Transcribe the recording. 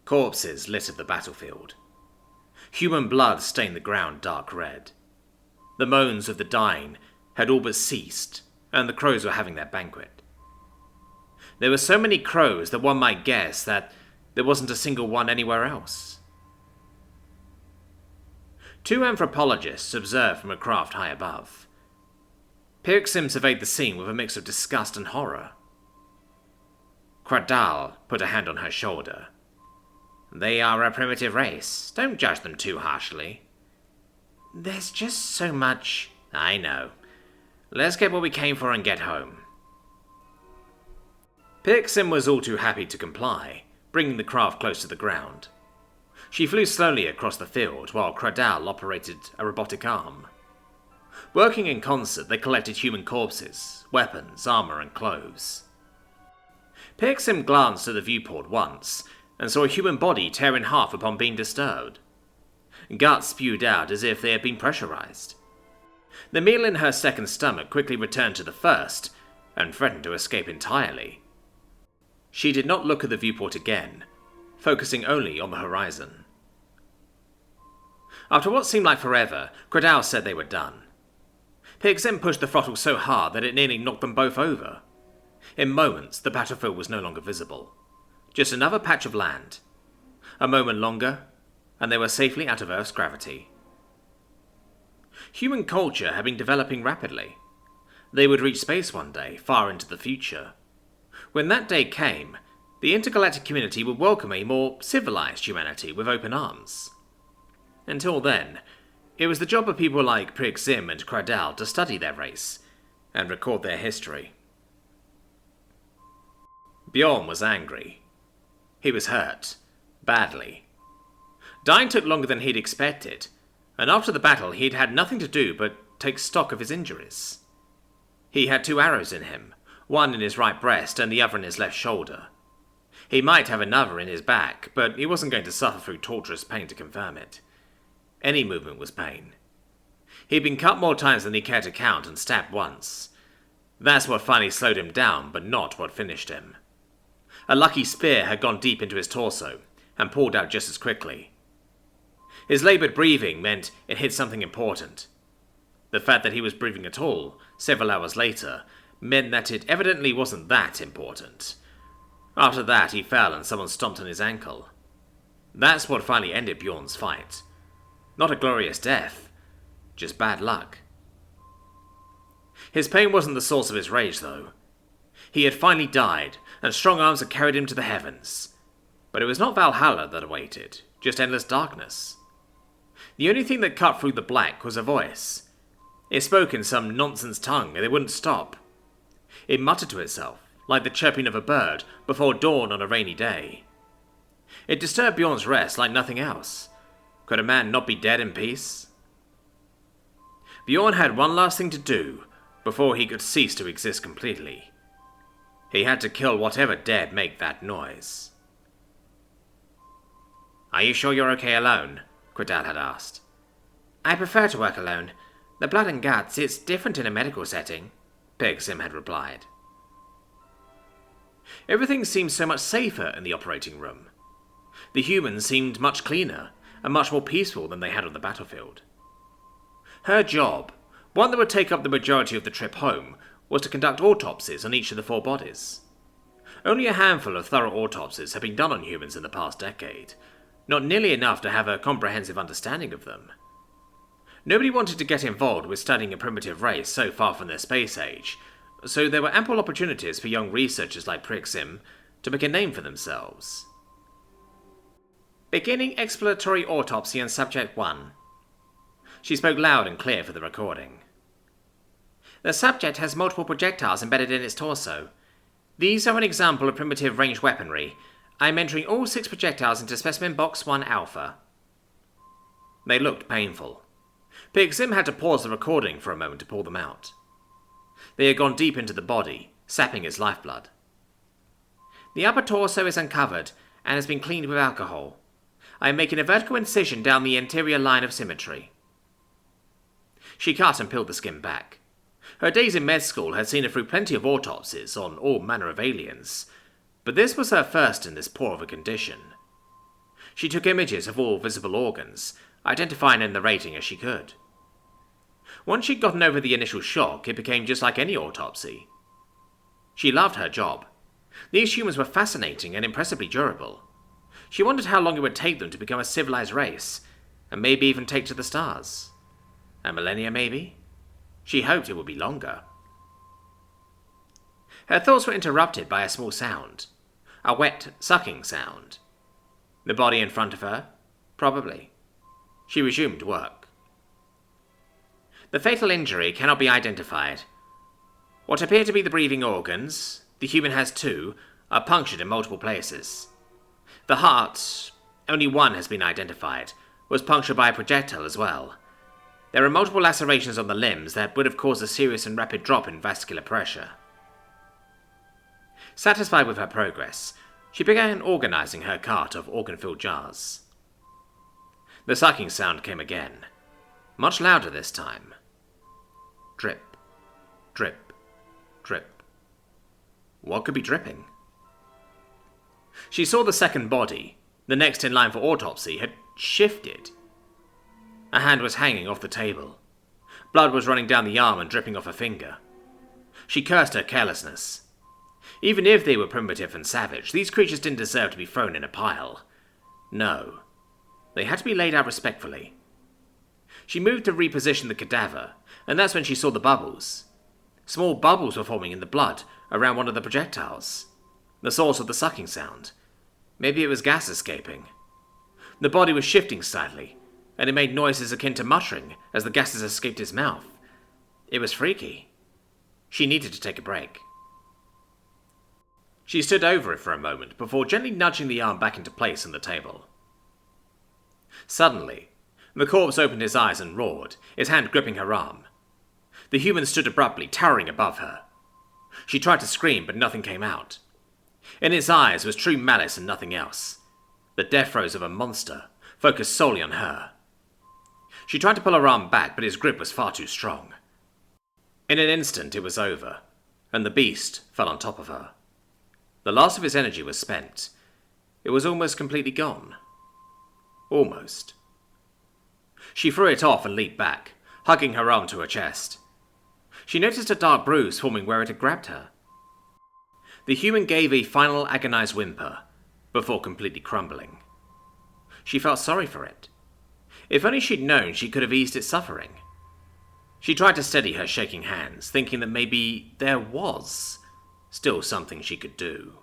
Corpses littered the battlefield. Human blood stained the ground dark red. The moans of the dying had all but ceased, and the crows were having their banquet. There were so many crows that one might guess that there wasn't a single one anywhere else. Two anthropologists observed from a craft high above. Pirksim surveyed the scene with a mix of disgust and horror. Cradal put a hand on her shoulder. "They are a primitive race. Don't judge them too harshly." "There's just so much." "I know. Let's get what we came for and get home." Pirksim was all too happy to comply, bringing the craft close to the ground. She flew slowly across the field while Cradal operated a robotic arm. Working in concert, they collected human corpses, weapons, armor, and clothes. Pirksim glanced at the viewport once, and saw a human body tear in half upon being disturbed. Guts spewed out as if they had been pressurized. The meal in her second stomach quickly returned to the first, and threatened to escape entirely. She did not look at the viewport again, focusing only on the horizon. After what seemed like forever, Cradal said they were done. Pirksim pushed the throttle so hard that it nearly knocked them both over. In moments, the battlefield was no longer visible. Just another patch of land. A moment longer, and they were safely out of Earth's gravity. Human culture had been developing rapidly. They would reach space one day, far into the future. When that day came, the intergalactic community would welcome a more civilized humanity with open arms. Until then, it was the job of people like Pirksim and Cradal to study their race and record their history. Bjorn was angry. He was hurt. Badly. Dying took longer than he'd expected, and after the battle he'd had nothing to do but take stock of his injuries. He had 2 arrows in him, one in his right breast and the other in his left shoulder. He might have another in his back, but he wasn't going to suffer through torturous pain to confirm it. Any movement was pain. He'd been cut more times than he cared to count and stabbed once. That's what finally slowed him down, but not what finished him. A lucky spear had gone deep into his torso, and pulled out just as quickly. His laboured breathing meant it hit something important. The fact that he was breathing at all, several hours later, meant that it evidently wasn't that important. After that, he fell and someone stomped on his ankle. That's what finally ended Bjorn's fight. Not a glorious death, just bad luck. His pain wasn't the source of his rage, though. He had finally died, and strong arms had carried him to the heavens. But it was not Valhalla that awaited, just endless darkness. The only thing that cut through the black was a voice. It spoke in some nonsense tongue, and it wouldn't stop. It muttered to itself, like the chirping of a bird before dawn on a rainy day. It disturbed Bjorn's rest like nothing else. Could a man not be dead in peace? Bjorn had one last thing to do before he could cease to exist completely. He had to kill whatever dared make that noise. "Are you sure you're okay alone?" Cradal had asked. "I prefer to work alone. The blood and guts, it's different in a medical setting," Pirksim had replied. Everything seemed so much safer in the operating room. The humans seemed much cleaner and much more peaceful than they had on the battlefield. Her job, one that would take up the majority of the trip home, was to conduct autopsies on each of the 4 bodies. Only a handful of thorough autopsies had been done on humans in the past decade, not nearly enough to have a comprehensive understanding of them. Nobody wanted to get involved with studying a primitive race so far from their space age, so there were ample opportunities for young researchers like Pirksim to make a name for themselves. "Beginning exploratory autopsy on Subject 1. She spoke loud and clear for the recording. "The subject has multiple projectiles embedded in its torso. These are an example of primitive ranged weaponry. I'm entering all 6 projectiles into Specimen Box 1 Alpha." They looked painful. Pirksim had to pause the recording for a moment to pull them out. They had gone deep into the body, sapping its lifeblood. "The upper torso is uncovered and has been cleaned with alcohol. I am making a vertical incision down the anterior line of symmetry." She cut and peeled the skin back. Her days in med school had seen her through plenty of autopsies on all manner of aliens, but this was her first in this poor of a condition. She took images of all visible organs, identifying and narrating as she could. Once she'd gotten over the initial shock, it became just like any autopsy. She loved her job. These humans were fascinating and impressively durable. She wondered how long it would take them to become a civilized race, and maybe even take to the stars. A millennia, maybe? She hoped it would be longer. Her thoughts were interrupted by a small sound. A wet, sucking sound. The body in front of her? Probably. She resumed work. The fatal injury cannot be identified. What appear to be the breathing organs, the human has two, are punctured in multiple places. The heart, only one has been identified, was punctured by a projectile as well. There are multiple lacerations on the limbs that would have caused a serious and rapid drop in vascular pressure. Satisfied with her progress, she began organizing her cart of organ-filled jars. The sucking sound came again, much louder this time. Drip, drip, drip. What could be dripping? She saw the second body, the next in line for autopsy, had shifted. A hand was hanging off the table. Blood was running down the arm and dripping off a finger. She cursed her carelessness. Even if they were primitive and savage, these creatures didn't deserve to be thrown in a pile. No. They had to be laid out respectfully. She moved to reposition the cadaver, and that's when she saw the bubbles. Small bubbles were forming in the blood around one of the projectiles. The source of the sucking sound. Maybe it was gas escaping. The body was shifting slightly, and it made noises akin to muttering as the gases escaped his mouth. It was freaky. She needed to take a break. She stood over it for a moment before gently nudging the arm back into place on the table. Suddenly, the corpse opened his eyes and roared, his hand gripping her arm. The human stood abruptly, towering above her. She tried to scream, but nothing came out. In its eyes was true malice and nothing else. The death throes of a monster, focused solely on her. She tried to pull her arm back, but his grip was far too strong. In an instant it was over, and the beast fell on top of her. The last of his energy was spent. It was almost completely gone. Almost. She threw it off and leaped back, hugging her arm to her chest. She noticed a dark bruise forming where it had grabbed her. The human gave a final agonized whimper, before completely crumbling. She felt sorry for it. If only she'd known, she could have eased its suffering. She tried to steady her shaking hands, thinking that maybe there was still something she could do.